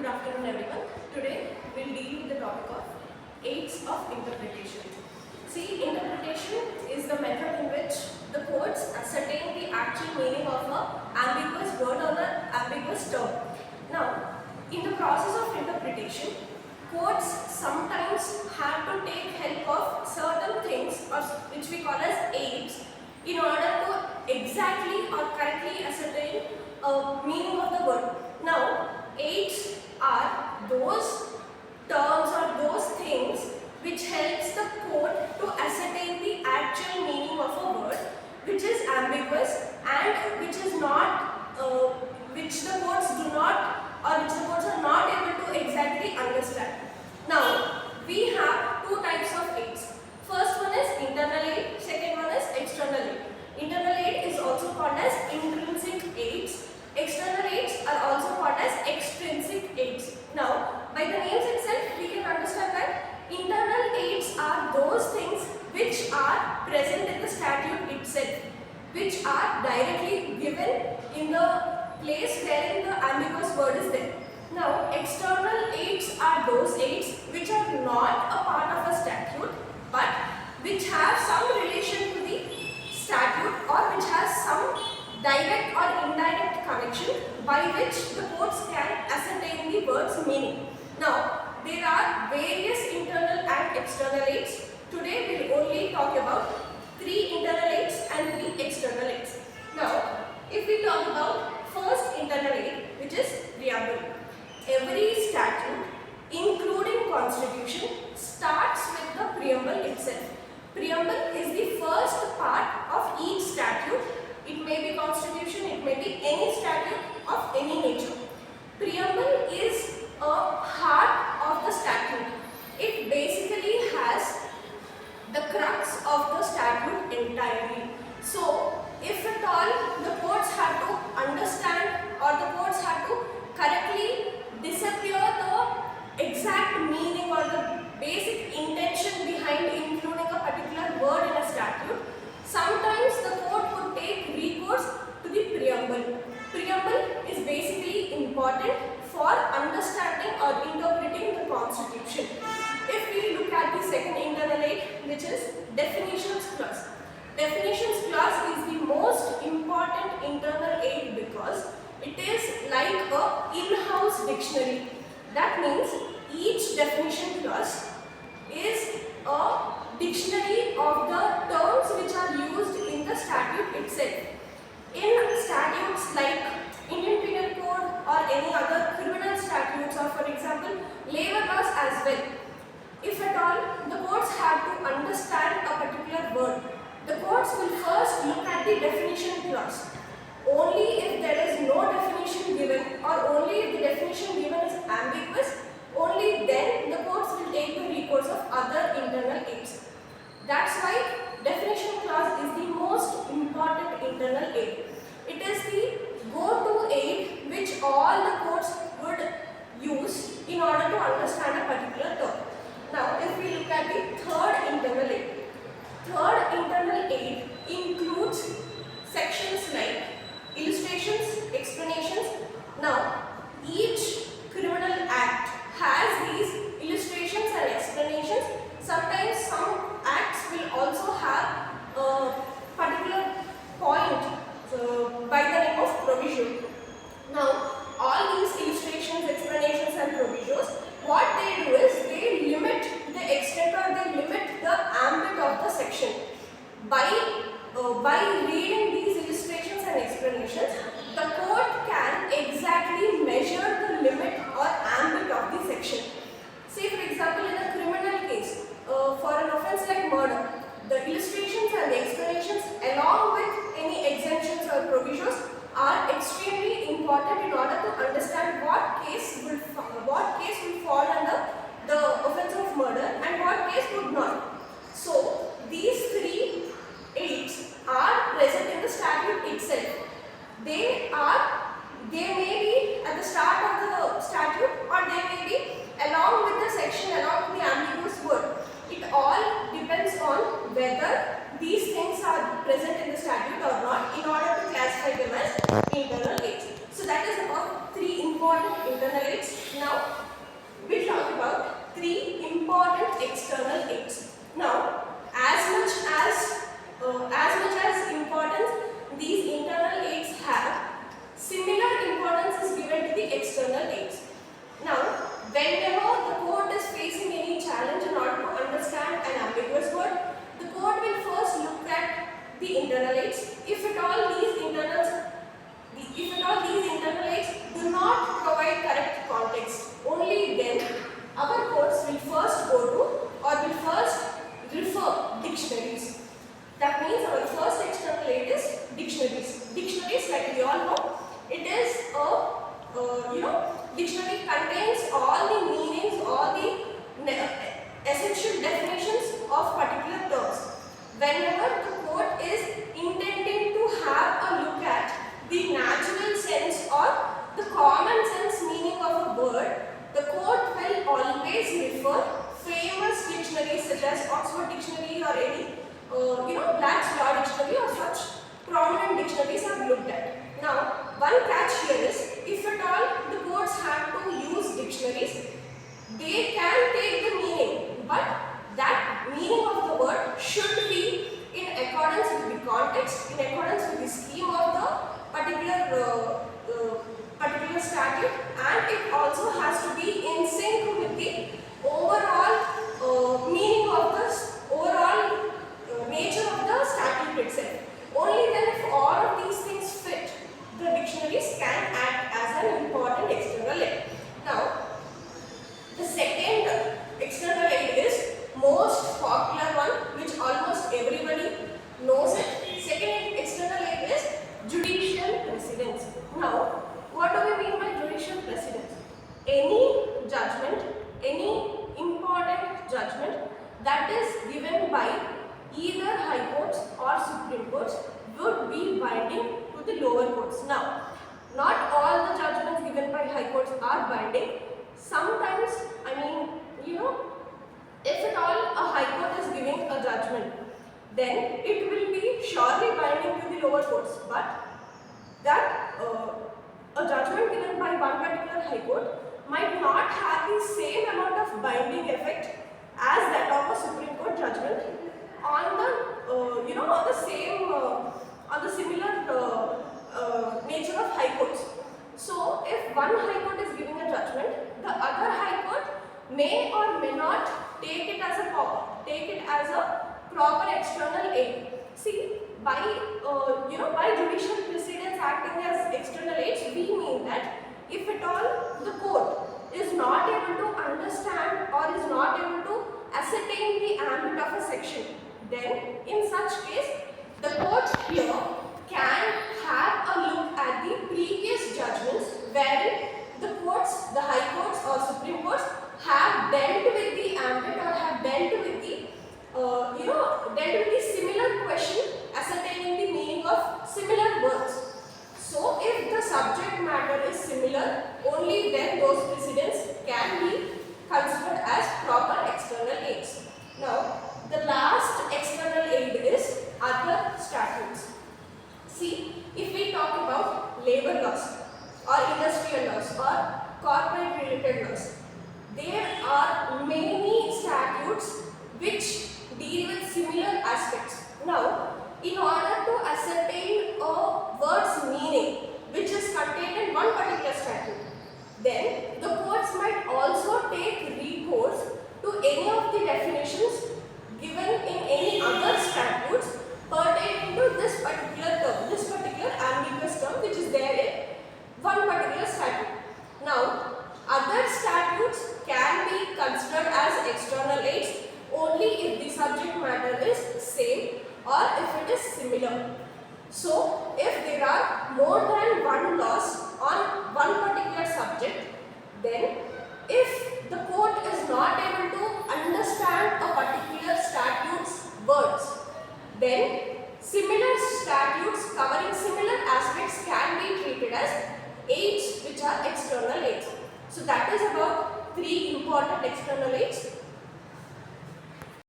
Good afternoon everyone. Today we will deal with the topic of aids of interpretation. See, interpretation is the method in which the courts ascertain the actual meaning of an ambiguous word or an ambiguous term. Now, in the process of interpretation, courts sometimes have to take help of certain things which we call as aids in order to exactly or correctly ascertain meaning of the word. Now, aids are those terms or those things which helps the court to ascertain the actual meaning of a word which is ambiguous and which is not, which the courts do not or which the courts are not able to exactly understand. Now, we have two types of aids. First one is internal aid, second one is external aid. Internal aid is also called as intrinsic aids. External aids are also called as extrinsic aids. Now, by the names itself, we can understand that internal aids are those things which are present in the statute itself, which are directly given in the place wherein the ambiguous word is there. Now, external aids are those aids which are not a part of a statute but which have some relation to the statute or which has some direct or indirect connection by which the courts can ascertain the word's meaning. Now, there are various internal and external aids. Today we will only talk about 3 internal aids and 3 external aids. Now, if we talk about first internal aid, which is preamble. Every statute, including constitution, starts with the preamble itself. Preamble is the first part of each statute. It may be constitution, it may be any statute of any nature. Preamble is a heart of the statute. It basically has the crux of the statute entirely. So, if at all the courts have to understand or the courts have to correctly disappear the exact meaning or the basic intention behind including a particular word in a statute, sometimes the court would take recourse to the preamble. Preamble is basically important for understanding or interpreting the constitution. If we look at the second internal aid, which is definitions clause. Definitions clause is the most important internal aid because it is like a in-house dictionary. That means each definition clause is a dictionary of the terms which are used in the statute itself. In statutes like Indian Penal Code or any other criminal statutes or for example labor laws as well, if at all the courts have to understand a particular word, the courts will first look at the definition clause. Only if there is no definition given or only if the definition given is ambiguous, only then the courts will take the recourse of other internal aids. That's why definition clause is the most important internal aid. It is the go-to aid which all the courts would dictionary contains all the meanings, all the essential definitions of particular terms. Whenever the court is intending to have a look at the natural sense or the common sense meaning of a word, the court will always refer famous dictionaries such as Oxford Dictionary or any Black's Law Dictionary or such prominent dictionaries are looked at. Now, one catch here is, if at all the courts have to use dictionaries, they can take the meaning, but that meaning of the word should be in accordance with the context, in accordance with the scheme of the particular statute, and it also has to be in sync with the overall meaning of the overall nature of the statute itself. Only then, if all of these things fit, the dictionaries can act as an important external aid. Now, the second external aid is most popular one, which almost everybody knows it. Second external aid is judicial precedence. Now, what do we mean by judicial precedence? Any judgment, any important judgment that is given by either high courts or supreme courts would be binding to the lower courts. Now, not all the judgments given by high courts are binding. Sometimes, if at all a high court is giving a judgment, then it will be surely binding to the lower courts. But that a judgment given by one particular high court might not have the same amount of binding effect as that of a Supreme Court judgment on the similar nature of high courts. So, if one high court is giving a judgment, the other high court may or may not take it as a proper external aid. See, by judicial precedents acting as external aids, we mean that if at all the court is not able to understand or is not able to ascertain the ambit of a section, then in such case the court here can have a look at the previous judgments wherein the high courts or supreme courts have dealt with the ambit or have dealt with the similar question, ascertaining the meaning of similar words. So, if the subject matter is similar, only then those precedents can be considered as proper external aids. Now, the last external aid is other statutes. See, if we talk about labor laws or industrial laws or corporate related laws, there are many statutes which deal with similar aspects. Now, in order to ascertain a word's meaning which is contained in one particular statute, then the courts might also take recourse to any of the definitions given in any other statutes pertaining to this particular term, this particular ambiguous term which is there in one particular statute. Now, other statutes can be considered as external aids only if the subject matter is same or if it is similar. So, if there are more than one laws on one particular subject, then if the court is not able to understand a particular statute's words, then similar statutes covering similar aspects can be treated as aids which are external aids. So, that is about 3 important external aids.